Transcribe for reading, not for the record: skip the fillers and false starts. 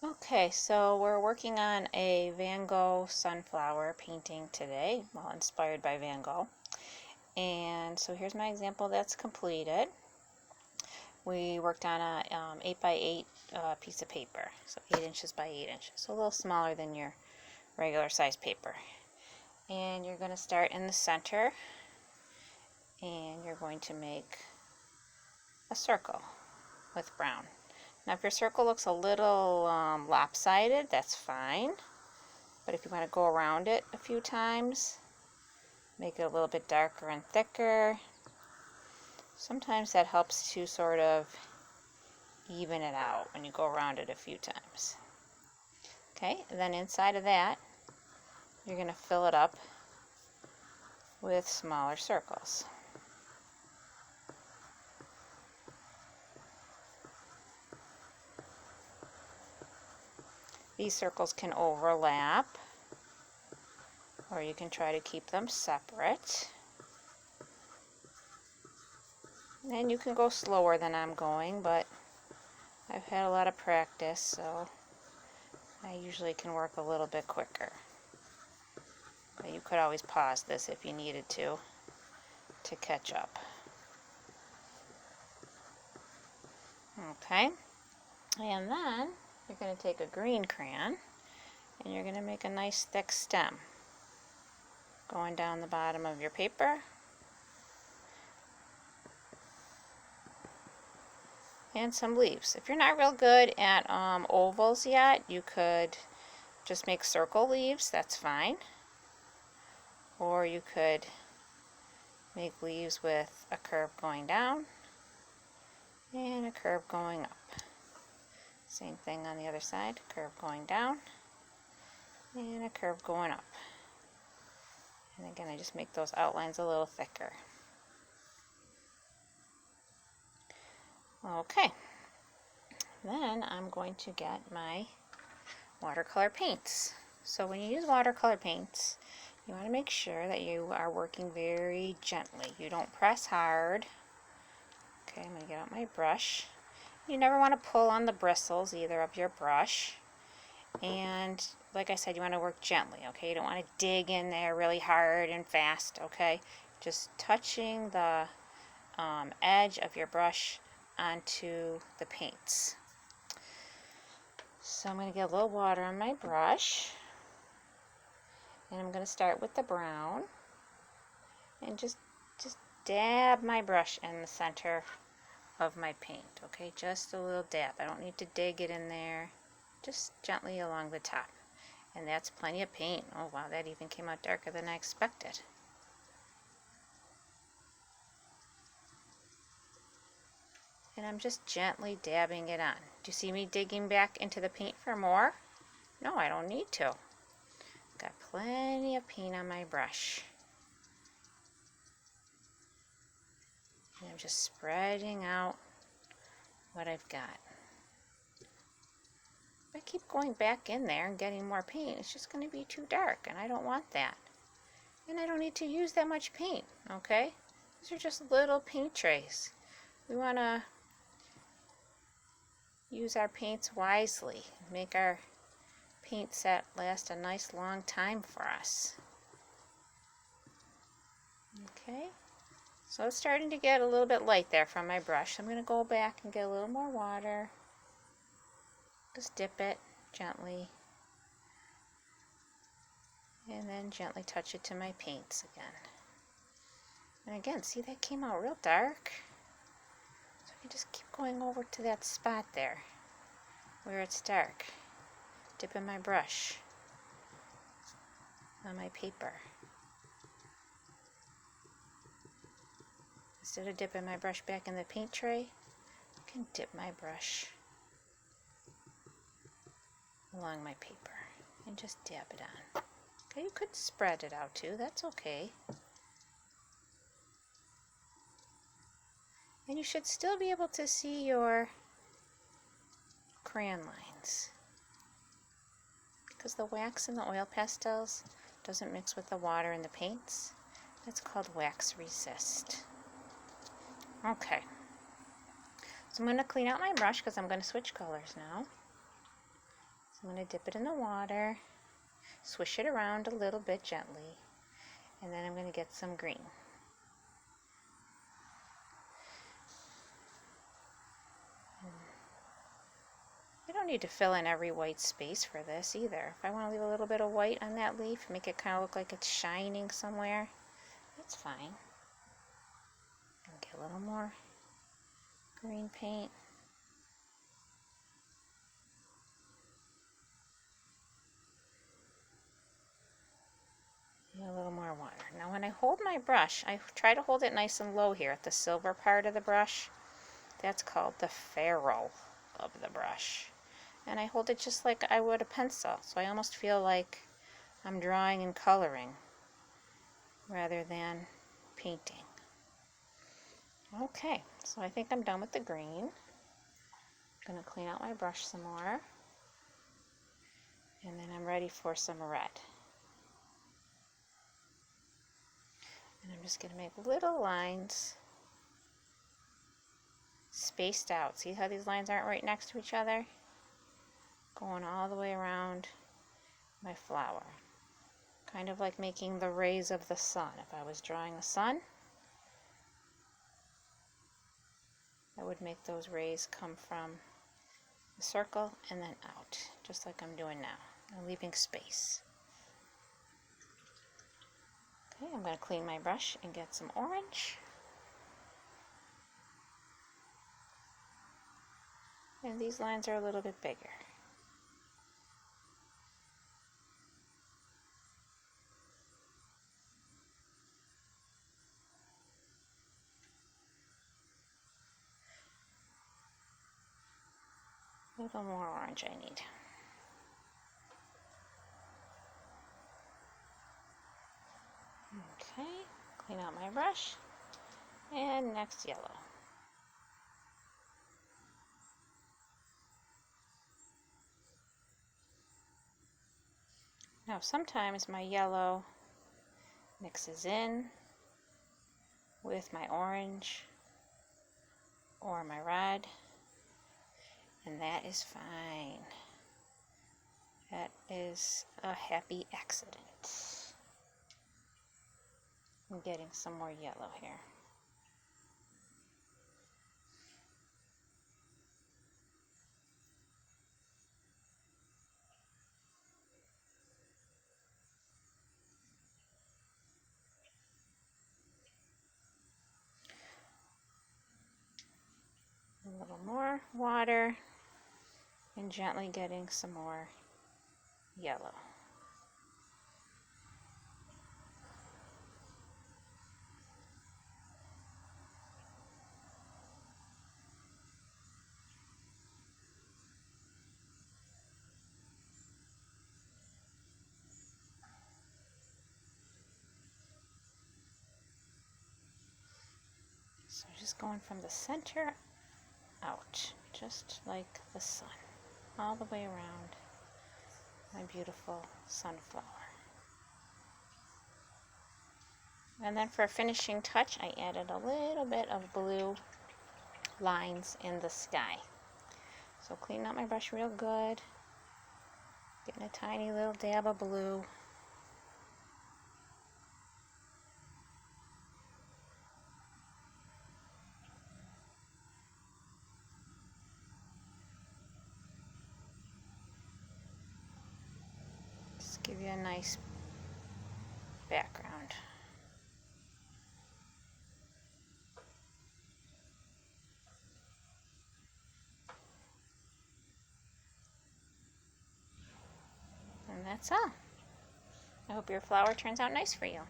Okay, so we're working on a Van Gogh sunflower painting today, well, inspired by Van Gogh. And so here's my example that's completed. We worked on a 8 by 8 piece of paper, so 8 inches by 8 inches, so a little smaller than your regular size paper. And you're going to start in the center, and you're going to make a circle with brown. Now if your circle looks a little lopsided, that's fine. But if you want to go around it a few times, make it a little bit darker and thicker, sometimes that helps to sort of even it out when you go around it a few times. Okay, and then inside of that, you're going to fill it up with smaller circles. These circles can overlap, or you can try to keep them separate. And you can go slower than I'm going, but I've had a lot of practice, so I usually can work a little bit quicker. But you could always pause this if you needed to catch up. Okay, and then you're going to take a green crayon and you're going to make a nice thick stem going down the bottom of your paper. And some leaves. If you're not real good at ovals yet, you could just make circle leaves, that's fine. Or you could make leaves with a curve going down and a curve going up. Same thing on the other side, curve going down and a curve going up. And again, I just make those outlines a little thicker. Okay, then I'm going to get my watercolor paints. So when you use watercolor paints, you want to make sure that you are working very gently. You don't press hard. Okay, I'm going to get out my brush. You never want to pull on the bristles either of your brush. And like I said, you want to work gently, okay? You don't want to dig in there really hard and fast, okay? Just touching the edge of your brush onto the paints. So I'm going to get a little water on my brush. And I'm going to start with the brown. And just dab my brush in the center of my paint, okay? Just a little dab. I don't need to dig it in there. Just gently along the top. And that's plenty of paint. Oh wow, that even came out darker than I expected. And I'm just gently dabbing it on. Do you see me digging back into the paint for more? No, I don't need to. Got plenty of paint on my brush. And I'm just spreading out what I've got. If I keep going back in there and getting more paint, it's just going to be too dark, and I don't want that. And I don't need to use that much paint, okay? These are just little paint trays. We want to use our paints wisely, make our paint set last a nice long time for us. Okay, so it's starting to get a little bit light there from my brush. I'm going to go back and get a little more water. Just dip it gently. And then gently touch it to my paints again. And again, see, that came out real dark. So I can just keep going over to that spot there where it's dark. Dipping my brush on my paper. Instead of dipping my brush back in the paint tray, I can dip my brush along my paper and just dab it on. Okay, you could spread it out too, that's okay. And you should still be able to see your crayon lines, because the wax in the oil pastels doesn't mix with the water in the paints. That's called wax resist. Okay, so I'm going to clean out my brush because I'm going to switch colors now. So I'm going to dip it in the water, swish it around a little bit gently, and then I'm going to get some green. I don't need to fill in every white space for this either. If I want to leave a little bit of white on that leaf, make it kind of look like it's shining somewhere, that's fine. And get a little more green paint. And a little more water. Now when I hold my brush, I try to hold it nice and low here at the silver part of the brush. That's called the ferrule of the brush. And I hold it just like I would a pencil, so I almost feel like I'm drawing and coloring rather than painting. Okay, so I think I'm done with the green. I'm going to clean out my brush some more, and then I'm ready for some red. And I'm just going to make little lines spaced out. See how these lines aren't right next to each other? Going all the way around my flower. Kind of like making the rays of the sun. If I was drawing the sun, I would make those rays come from the circle and then out, just like I'm doing now. I'm leaving space. Okay, I'm going to clean my brush and get some orange. And these lines are a little bit bigger. A little more orange I need. Okay, clean out my brush. And next yellow. Now sometimes my yellow mixes in with my orange or my red, and that is fine. That is a happy accident. I'm getting some more yellow here. A little more water and gently getting some more yellow. So just going from the center out, just like the sun, all the way around my beautiful sunflower. And then for a finishing touch, I added a little bit of blue lines in the sky. So cleaning out my brush real good, getting a tiny little dab of blue. Just give you a nice background. And that's all. I hope your flower turns out nice for you.